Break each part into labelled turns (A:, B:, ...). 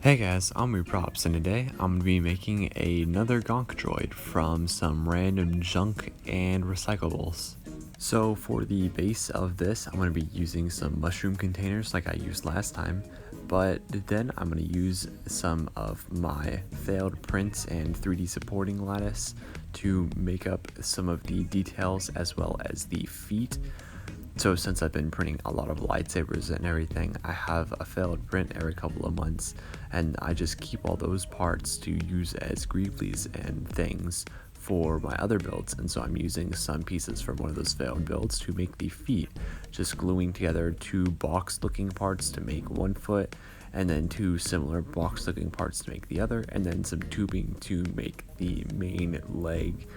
A: Hey guys, I'm Props, and today I'm going to be making another Gonk Droid from some random junk and recyclables. So for the base of this, I'm going to be using some mushroom containers like I used last time, but then I'm going to use some of my failed prints and 3D supporting lattice to make up some of the details as well as the feet. So since I've been printing a lot of lightsabers and everything, I have a failed print every couple of months, and I just keep all those parts to use as greeblies and things for my other builds. And so I'm using some pieces from one of those failed builds to make the feet, just gluing together two box looking parts to make one foot, and then two similar box looking parts to make the other, and then some tubing to make the main leg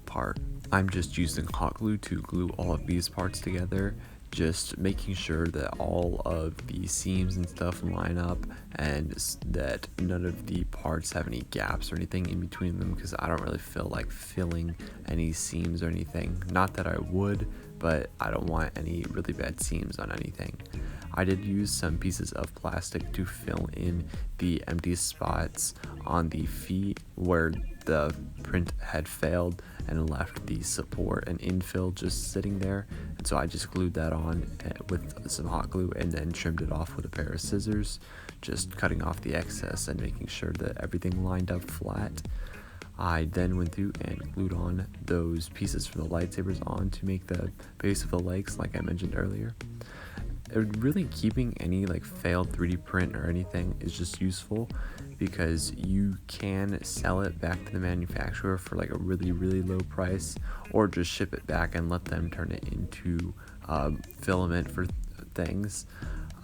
A: part. I'm just using hot glue to glue all of these parts together, just making sure that all of the seams and stuff line up and that none of the parts have any gaps or anything in between them, because I don't really feel like filling any seams or anything. Not that I would, but I don't want any really bad seams on anything. I did use some pieces of plastic to fill in the empty spots on the feet where the print had failed and left the support and infill just sitting there, and so I just glued that on with some hot glue and then trimmed it off with a pair of scissors, just cutting off the excess and making sure that everything lined up flat. I then went through and glued on those pieces from the lightsabers on to make the base of the legs like I mentioned earlier. Really keeping any like failed 3D print or anything is just useful, because you can sell it back to the manufacturer for like a really low price, or just ship it back and let them turn it into filament for things.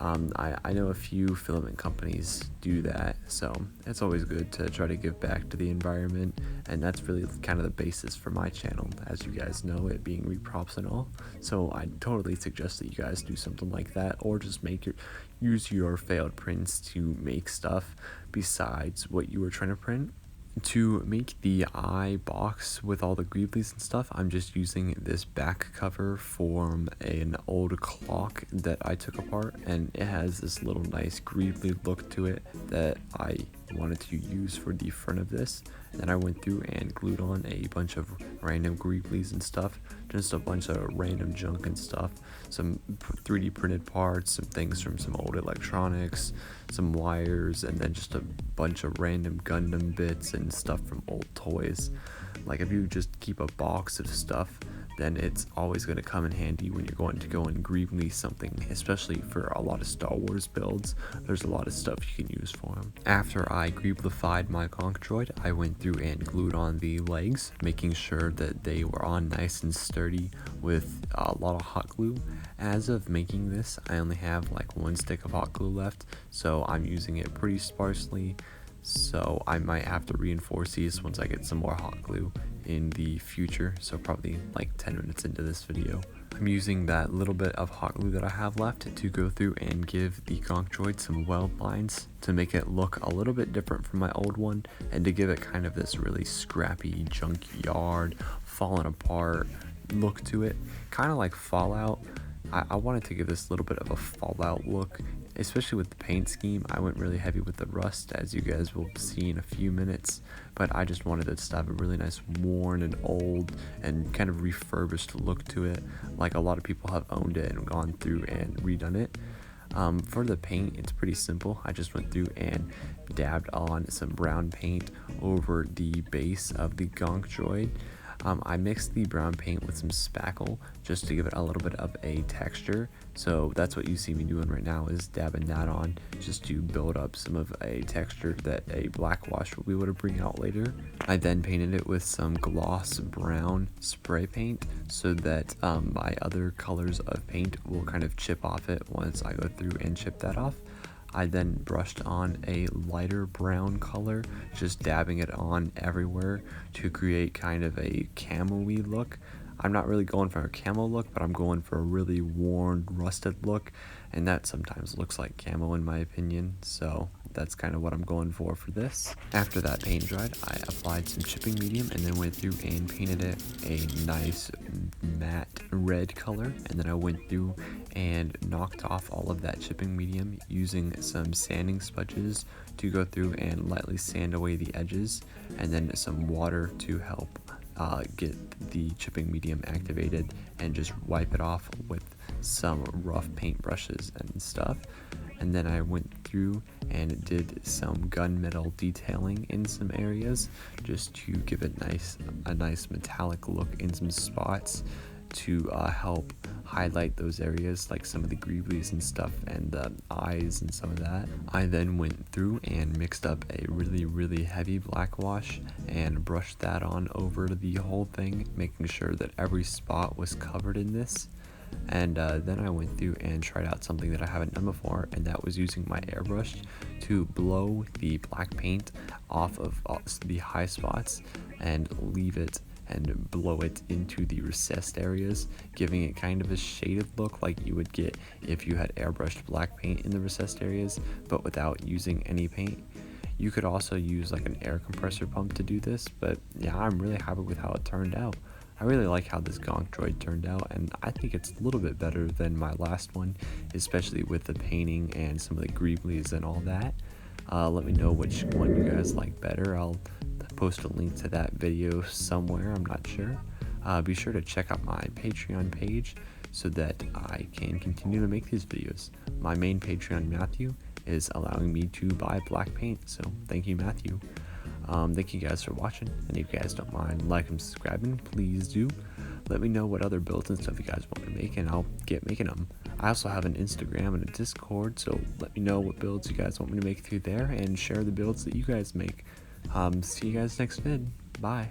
A: I know a few filament companies do that, so it's always good to try to give back to the environment, and that's really kind of the basis for my channel, as you guys know, it being reprops and all. So I totally suggest that you guys do something like that, or just use your failed prints to make stuff besides what you were trying to print. To make the eye box with all the greeblies and stuff, I'm just using this back cover from an old clock that I took apart, and it has this little nice greebly look to it that I wanted to use for the front of this. Then I went through and glued on a bunch of random greeblies and stuff, just a bunch of random junk and stuff, some 3D printed parts, some things from some old electronics, some wires, and then just a bunch of random Gundam bits and stuff from old toys. Like, if you just keep a box of stuff, then it's always going to come in handy when you're going to go and greebly something, especially for a lot of Star Wars builds. There's a lot of stuff you can use for them. After I greeblified my Gonk Droid, I went through and glued on the legs, making sure that they were on nice and sturdy with a lot of hot glue. As of making this, I only have like one stick of hot glue left, so I'm using it pretty sparsely. So I might have to reinforce these once I get some more hot glue in the future, so probably like 10 minutes into this video. I'm using that little bit of hot glue that I have left to go through and give the Gonk Droid some weld lines to make it look a little bit different from my old one, and to give it kind of this really scrappy junkyard, falling apart look to it, kind of like Fallout. I wanted to give this little bit of a Fallout look, especially with the paint scheme. I went really heavy with the rust, as you guys will see in a few minutes, but I just wanted it to have a really nice worn and old and kind of refurbished look to it, like a lot of people have owned it and gone through and redone it. For the paint, it's pretty simple. I just went through and dabbed on some brown paint over the base of the Gonk Droid. I mixed the brown paint with some spackle just to give it a little bit of a texture, so that's what you see me doing right now, is dabbing that on just to build up some of a texture that a black wash will be able to bring out later. I then painted it with some gloss brown spray paint so that my other colors of paint will kind of chip off it once I go through and chip that off. I then brushed on a lighter brown color, just dabbing it on everywhere to create kind of a camo-y look. I'm not really going for a camo look, but I'm going for a really worn, rusted look, and that sometimes looks like camo in my opinion, so that's kind of what I'm going for this. After that paint dried, I applied some chipping medium and then went through and painted it a nice matte red color, and then I went through and knocked off all of that chipping medium using some sanding sponges to go through and lightly sand away the edges, and then some water to help get the chipping medium activated, and just wipe it off with some rough paint brushes and stuff. And then I went through and did some gunmetal detailing in some areas just to give it a nice metallic look in some spots to help highlight those areas, like some of the greeblies and stuff and the eyes and some of that. I then went through and mixed up a really heavy black wash and brushed that on over the whole thing, making sure that every spot was covered in this. And then I went through and tried out something that I haven't done before, and that was using my airbrush to blow the black paint off of the high spots and leave it and blow it into the recessed areas, giving it kind of a shaded look like you would get if you had airbrushed black paint in the recessed areas, but without using any paint. You could also use like an air compressor pump to do this, but yeah, I'm really happy with how it turned out. I really like how this Gonk Droid turned out, and I think it's a little bit better than my last one, especially with the painting and some of the greeblies and all that. Let me know which one you guys like better. I'll post a link to that video somewhere, I'm not sure. Be sure to check out my Patreon page so that I can continue to make these videos. My main Patreon, Matthew, is allowing me to buy black paint, so thank you, Matthew. Thank you guys for watching, and if you guys don't mind liking and subscribing, please do. Let me know what other builds and stuff you guys want me to make, and I'll get making them. I also have an Instagram and a Discord, so let me know what builds you guys want me to make through there, and share the builds that you guys make. See you guys next vid. Bye.